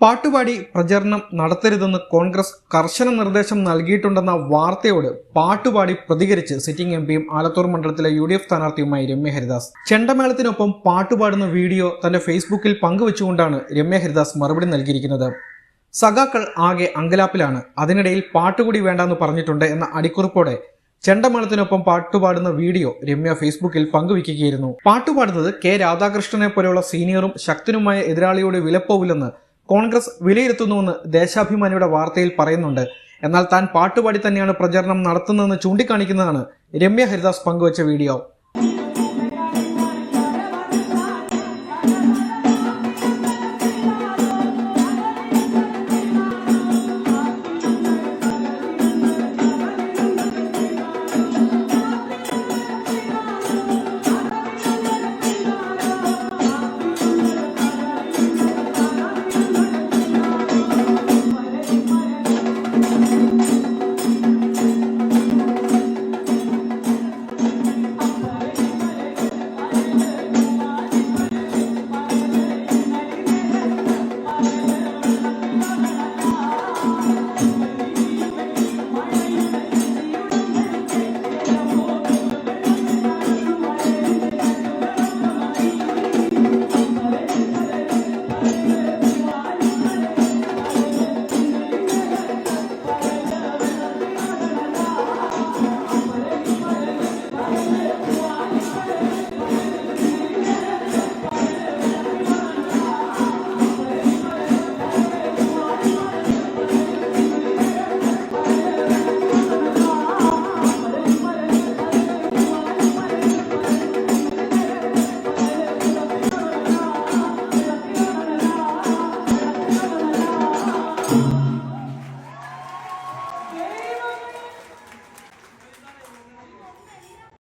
പാട്ടുപാടി പ്രചരണം നടത്തരുതെന്ന് കോൺഗ്രസ് കർശന നിർദ്ദേശം നൽകിയിട്ടുണ്ടെന്ന വാർത്തയോട് പാട്ടുപാടി പ്രതികരിച്ച് സിറ്റിംഗ് എംപിയും ആലത്തൂർ മണ്ഡലത്തിലെ UDF സ്ഥാനാർത്ഥിയുമായി രമ്യ ഹരിദാസ്. ചെണ്ടമേളത്തിനൊപ്പം പാട്ടുപാടുന്ന വീഡിയോ തന്റെ ഫേസ്ബുക്കിൽ പങ്കുവച്ചുകൊണ്ടാണ് രമ്യ ഹരിദാസ് മറുപടി നൽകിയിരിക്കുന്നത്. സഖാക്കൾ ആകെ അങ്കലാപ്പിലാണ്, അതിനിടയിൽ പാട്ടുകൂടി വേണ്ടെന്ന് പറഞ്ഞിട്ടുണ്ട് എന്ന അടിക്കുറിപ്പോടെ ചെണ്ടമേളത്തിനൊപ്പം പാട്ടുപാടുന്ന വീഡിയോ രമ്യ ഫേസ്ബുക്കിൽ പങ്കുവയ്ക്കുകയായിരുന്നു. പാട്ടുപാടുന്നത് കെ രാധാകൃഷ്ണനെ പോലെയുള്ള സീനിയറും ശക്തനുമായ എതിരാളിയോട് വിലപ്പോവില്ലെന്ന് കോൺഗ്രസ് വിലയിരുത്തുന്നുവെന്ന് ദേശാഭിമാനിയുടെ വാർത്തയിൽ പറയുന്നുണ്ട്. എന്നാൽ താൻ പാട്ടുപാടി തന്നെയാണ് പ്രചരണം നടത്തുന്നതെന്ന് ചൂണ്ടിക്കാണിക്കുന്നതാണ് രമ്യ ഹരിദാസ് പങ്കുവച്ച വീഡിയോ.